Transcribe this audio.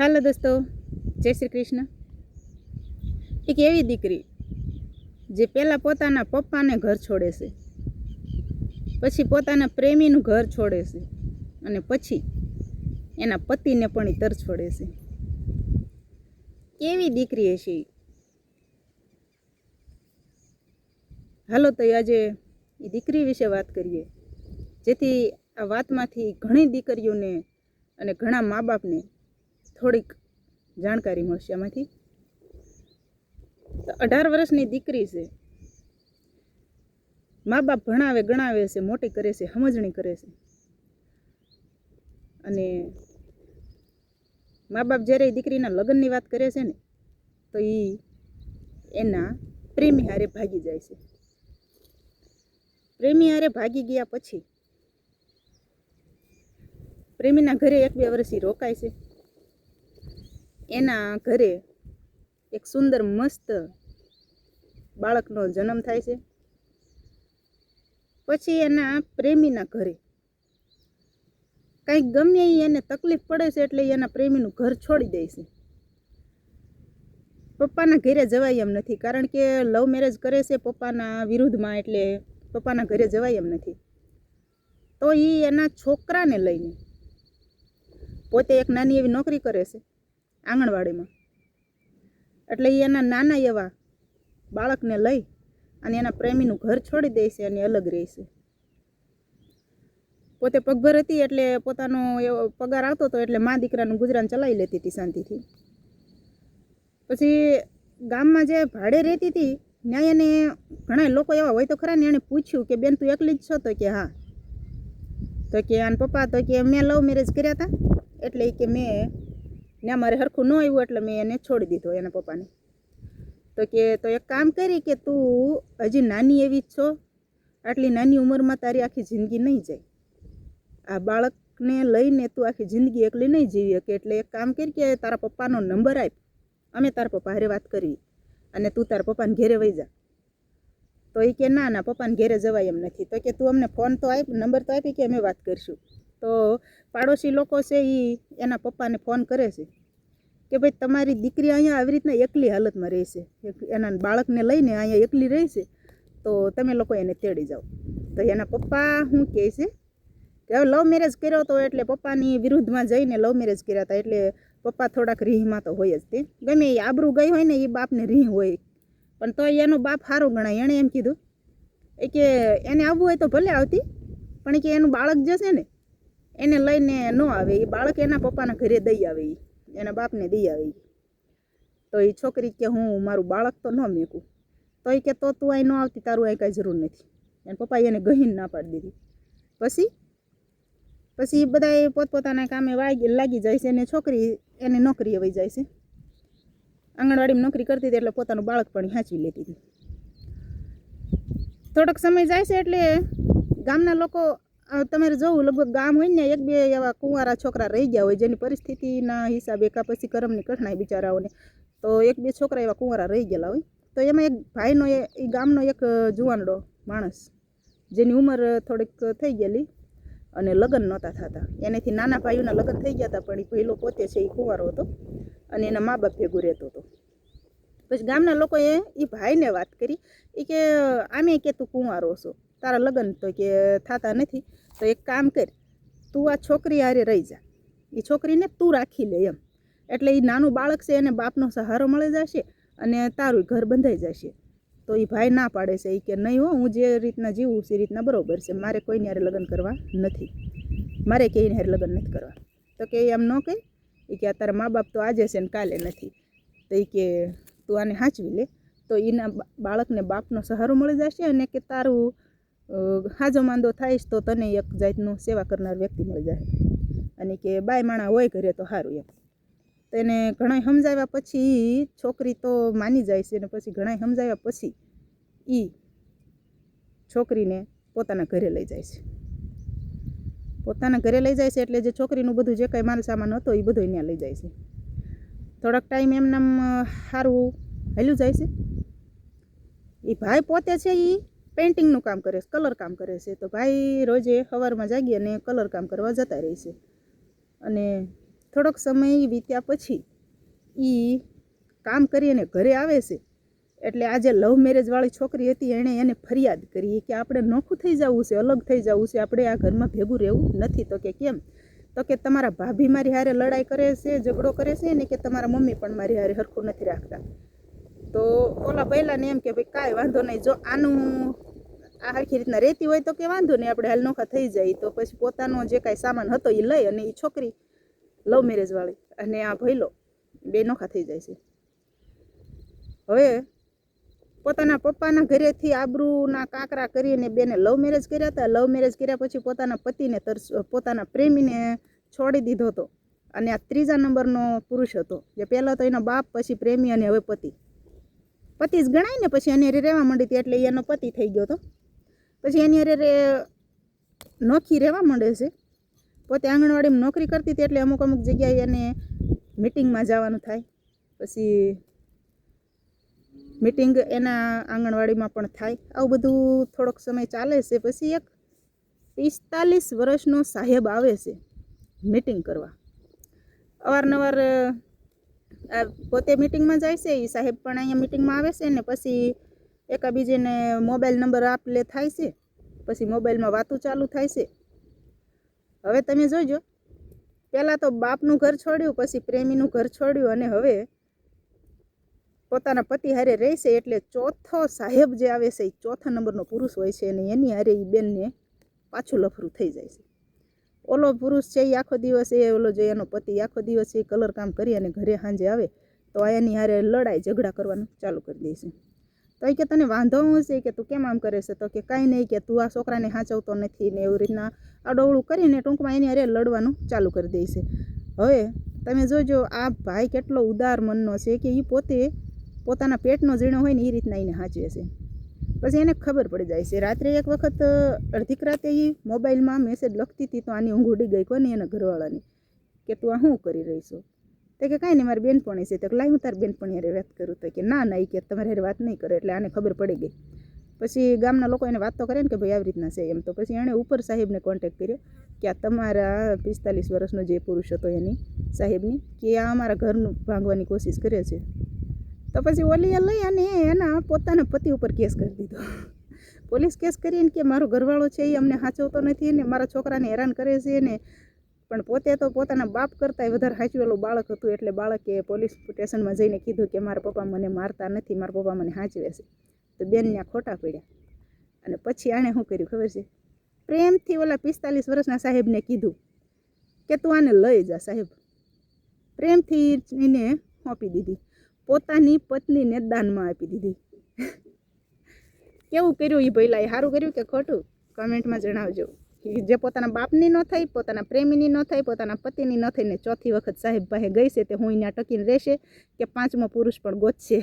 હાલો દોસ્તો, જય શ્રી કૃષ્ણ. એક એવી દીકરી જે પહેલાં પોતાના પપ્પાને ઘર છોડે છે, પછી પોતાના પ્રેમીનું ઘર છોડે છે, અને પછી એના પતિને પણ તર છોડે છે. કેવી દીકરી હશે? હાલો તો આજે એ દીકરી વિશે વાત કરીએ, જેથી આ વાતમાંથી ઘણી દીકરીઓને અને ઘણા મા બાપને થોડીક જાણકારી મળશે. આમાંથી 18 વર્ષની દીકરી છે. મા બાપ ભણાવે ગણાવે છે, મોટી કરે છે, સમજણી કરે છે, અને મા બાપ જ્યારે દીકરીના લગ્નની વાત કરે છે ને, તો એના પ્રેમી હારે ભાગી જાય છે. પ્રેમી હારે ભાગી ગયા પછી પ્રેમીના ઘરે 1-2 વર્ષ રોકાય છે. એના ઘરે એક સુંદર મસ્ત બાળકનો જન્મ થાય છે. પછી એના પ્રેમીના ઘરે કંઈક ગમે એને તકલીફ પડે છે, એટલે એના પ્રેમીનું ઘર છોડી દે છે. પપ્પાના ઘરે જવાય એમ નથી, કારણ કે લવ મેરેજ કરે છે પપ્પાના વિરુદ્ધમાં, એટલે પપ્પાના ઘરે જવાય એમ નથી. તો એના છોકરાને લઈને પોતે એક નાની એવી નોકરી કરે છે આંગણવાડીમાં, એટલે એના નાના એવા બાળકને લઈ અને એના પ્રેમીનું ઘર છોડી દે છે અને અલગ રહે છે. પોતે પગભર હતી, એટલે પોતાનો એવો પગાર આવતો હતો, એટલે મા દીકરાનું ગુજરાન ચલાવી લેતી હતી શાંતિથી. પછી ગામમાં જે ભાડે રહેતી હતી ત્યાં એને ઘણા લોકો એવા હોય તો ખરા ને, એને પૂછ્યું કે બેન તું એકલી જ છો? તો કે હા. તો કે આન પપ્પા? તો કે મેં લવ મેરેજ કર્યા હતા, એટલે કે મેં ત્યાં મારે હરખું ન આવ્યું, એટલે મેં એને છોડી દીધો એના પપ્પાને. તો કે તો એક કામ કરી કે તું હજી નાની એવી જ છો, આટલી નાની ઉંમરમાં તારી આખી જિંદગી નહીં જાય. આ બાળકને લઈને તું આખી જિંદગી એકલી નહીં જીવી શકે, એટલે એક કામ કરી કે તારા પપ્પાનો નંબર આપ, અમે તારા પપ્પા હારે વાત કરવી, અને તું તારા પપ્પાને ઘેરે વહી જા. તો એ કે ના ના, પપ્પાને ઘેરે જવાય એમ નથી. તો કે તું અમને ફોન તો આપ, નંબર તો આપી, કે અમે વાત કરીશું. તો પાડોશી લોકો છે એ એના પપ્પાને ફોન કરે છે કે ભાઈ તમારી દીકરી અહીંયા આવી રીતના એકલી હાલતમાં રહેશે, એના બાળકને લઈને અહીંયા એકલી રહેશે, તો તમે લોકો એને તેડી જાઓ. તો એના પપ્પા શું કહે છે કે હવે લવ મેરેજ કર્યો હતો, એટલે પપ્પાની વિરુદ્ધમાં જઈને લવ મેરેજ કર્યા હતા, એટલે પપ્પા થોડાક રીહમાં તો હોય જ. તે ગમે એ આબરૂ ગઈ હોય ને, એ બાપને રીહ હોય, પણ તો એનો બાપ સારો ગણાય. એણે એમ કીધું કે એને આવવું હોય તો ભલે આવતી, પણ કે એનું બાળક જે છે ને એને લઈને ન આવે, એ બાળક એના પપ્પાના ઘરે દઈ આવે, એના બાપને દઈ આવે. તો એ છોકરી કે હું મારું બાળક તો ન મેકું. તો એ કે તો તું અહીં ન આવતી, તારું અહીં કાંઈ જરૂર નથી. એને પપ્પાએ એને ગહીને ના પાડી દીધી. પછી બધા પોતપોતાના કામે લાગી જાય છે, અને છોકરી એને નોકરીએ વહી જાય છે. આંગણવાડીમાં નોકરી કરતી હતી, એટલે પોતાનું બાળક પણ સાચવી લેતી હતી. થોડોક સમય જાય છે, એટલે ગામના લોકો, તમારે જોવું લગભગ ગામ હોય ને, 1-2 એવા કુંવારા છોકરા રહી ગયા હોય, જેની પરિસ્થિતિના હિસાબે કાં પછી કરમની કઠણાઈ બિચારાઓને, તો 1-2 છોકરા એવા કુંવારા રહી ગયેલા હોય. તો એમાં એક ભાઈનો એ ગામનો એક જુવાનડો માણસ, જેની ઉંમર થોડીક થઈ ગયેલી અને લગ્ન નહોતા થતા, એનાથી નાના ભાઈઓના લગ્ન થઈ ગયા હતા, પણ એ પહેલો પોતે છે એ કુંવારો હતો અને એના મા બાપ ભેગું રહેતો હતો. પછી ગામના લોકોએ એ ભાઈને વાત કરી, એ કે આમે કે તું કુંવારો છો, તારા લગ્ન તો કે થતા નથી, તો એક કામ કર, તું આ છોકરી હારે રહી જા, એ છોકરીને તું રાખી લે એમ, એટલે એ નાનું બાળક છે એને બાપનો સહારો મળી જશે અને તારું ઘર બંધાઈ જશે. તો એ ભાઈ ના પાડે છે, એ કે નહીં હો, હું જે રીતના જીવું છે એ રીતના બરાબર છે, મારે કોઈની હારે લગ્ન કરવા નથી, મારે કોઈની હારે લગ્ન નથી કરવા. તો કે એમ ન કહે, એ કે તારા મા બાપ તો આજે છે ને કાલે નથી, તો એ કે તું આને સાચવી લે, તો એના બાળકને બાપનો સહારો મળી જશે, અને કે તારું હાજો માંદો થાયશ તો તને એક જાતનું સેવા કરનાર વ્યક્તિ મળી જાય, અને કે બાય માણા હોય ઘરે તો સારું એમ. તો એને ઘણા સમજાવ્યા પછી છોકરી તો માની જાય છે, અને પછી ઘણા સમજાવ્યા પછી એ છોકરીને પોતાના ઘરે લઈ જાય છે. પોતાના ઘરે લઈ જાય છે, એટલે જે છોકરીનું બધું જે કંઈ માલ સામાન હતો એ બધું ત્યાં લઈ જાય છે. થોડાક ટાઈમ એમનામ સારું હાલ્યું જાય છે. એ ભાઈ પોતે છે એ પેઇન્ટિંગનું કામ કરે છે, કલર કામ કરે છે. તો ભાઈ રોજે સવારમાં જાગી અને કલર કામ કરવા જતા રહે છે, અને થોડોક સમય વીત્યા પછી એ કામ કરી અને ઘરે આવે છે એટલે આ જે લવ મેરેજવાળી છોકરી હતી એણે એને ફરિયાદ કરી કે આપણે નોખું થઈ જવું છે, અલગ થઈ જવું છે, આપણે આ ઘરમાં ભેગું રહેવું નથી. તો કે કેમ? તો કે તમારા ભાભી મારી હારે લડાઈ કરે છે, ઝઘડો કરે છે ને કે તમારા મમ્મી પણ મારી હારે હરખું નથી રાખતા. તો ઓલા પહેલાને એમ કે ભાઈ કાંઈ વાંધો નહીં, જો આનું આ હરખી રીતના રહેતી હોય તો કે વાંધો નહીં, આપણે હાલ નોખા થઈ જાય. તો પછી પોતાનો જે કાંઈ સામાન હતો એ લઈ અને એ છોકરી લવ મેરેજવાળી અને આ ભઈલો બે નોખા થઈ જાય છે. હવે પોતાના પપ્પાના ઘરેથી આબરૂના કાંકરા કરીને બેને લવ મેરેજ કર્યા હતા. લવ મેરેજ કર્યા પછી પોતાના પતિને પોતાના પ્રેમીને છોડી દીધો હતો અને આ ત્રીજા નંબરનો પુરુષ હતો. જે પહેલો તો એનો બાપ, પછી પ્રેમી અને હવે પતિ જ ગણાય ને. પછી એની હારે રહેવા માંડી હતી એટલે એનો પતિ થઈ ગયો હતો. પછી એની હારે નોખી રહેવા માંડે છે. પોતે આંગણવાડીમાં નોકરી કરતી હતી એટલે અમુક જગ્યાએ એને મિટિંગમાં જવાનું થાય. પછી મિટિંગ એના આંગણવાડીમાં પણ થાય. આવું બધું થોડોક સમય ચાલે છે. પછી એક 45 વર્ષનો સાહેબ આવે છે મિટિંગ કરવા. અવારનવાર પોતે મિટિંગમાં જાય છે, એ સાહેબ પણ અહીંયા મિટિંગમાં આવે છે ને પછી એકાબીજાને મોબાઈલ નંબર આપ લે થાય છે. પછી મોબાઈલમાં વાતું ચાલુ થાય છે. હવે તમે જોઈજો, પહેલાં તો બાપનું ઘર છોડ્યું, પછી પ્રેમીનું ઘર છોડ્યું અને હવે પોતાના પતિ હારે રહેશે. એટલે ચોથો સાહેબ જે આવે છે એ ચોથા નંબરનો પુરુષ હોય છે અને એની હારે એ બેનને પાછું લફરું થઈ જાય છે. ઓલો પુરુષ છે એ આખો દિવસ ઓલો જે એનો પતિ આખો દિવસ એ કલર કામ કરી અને ઘરે સાંજે આવે તો એની હારે લડાઈ ઝઘડા કરવાનું ચાલુ કરી દે છે. તો એ કે તને વાંધો શું છે કે તું કેમ આમ કરે છે? તો કે કાંઈ નહીં, કે તું આ છોકરાને સાચવતો નથી ને એવી રીતના આડોવળું કરીને ટૂંકમાં એની હારે લડવાનું ચાલુ કરી દે છે. હવે તમે જોજો આ ભાઈ કેટલો ઉદાર મનનો છે કે એ પોતે પોતાના પેટનો ઝીણો હોય ને એ રીતના એને સાચવે છે. પછી એને ખબર પડી જાય છે. રાત્રે એક વખત અડધીક રાતે એ મોબાઈલમાં મેસેજ લખતી હતી તો આની ઊંઘ ઉડી ગઈ કોની, એના ઘરવાળાની, કે તું આ શું કરી રહી છો? તો કે કાંઈ નહીં, મારી બેનપણી છે. તો લાય હું તારી બેનપણી હારે વાત કરું. તો કે ના એ કે તમારે હારે વાત નહીં કરે. એટલે આને ખબર પડી ગઈ. પછી ગામના લોકો એને વાત તો કરે ને કે ભાઈ આવી રીતના છે એમ. તો પછી એણે ઉપર સાહેબને કોન્ટેક્ટ કર્યો કે આ તમારા 45 વર્ષનો જે પુરુષ હતો એની સાહેબની કે આ અમારા ઘરનું ભાંગવાની કોશિશ કરે છે. તો પછી ઓલીએ લઈ અને એના પોતાના પતિ ઉપર કેસ કરી દીધો. પોલીસ કેસ કરીને કે મારો ઘરવાળો છે એ અમને સાચવતો નથી ને મારા છોકરાને હેરાન કરે છે ને, પણ પોતે તો પોતાના બાપ કરતાંય વધારે સાચવેલું બાળક હતું. એટલે બાળકે પોલીસ સ્ટેશનમાં જઈને કીધું કે મારા પપ્પા મને મારતા નથી, મારા પપ્પા મને સાચવે છે. તો બેનને ખોટા પડ્યા. અને પછી આણે શું કર્યું ખબર છે? પ્રેમથી ઓલા 45 વર્ષના સાહેબને કીધું કે તું આને લઈ જા. સાહેબ પ્રેમથી એને સોંપી દીધી, પોતાની પત્નીને દાનમાં આપી દીધી. કેવું કર્યું એ ભઈલાએ? સારું કર્યું કે ખોટું? કમેન્ટમાં જણાવજો. જે પોતાના બાપની ન થઈ, પોતાના પ્રેમીની ન થઈ, પોતાના પતિની ન થઈને ચોથી વખત સાહેબ પાસે ગઈ છે તે હું અહીંયા ટકીને રહેશે કે પાંચમો પુરુષ પણ ગોતશે.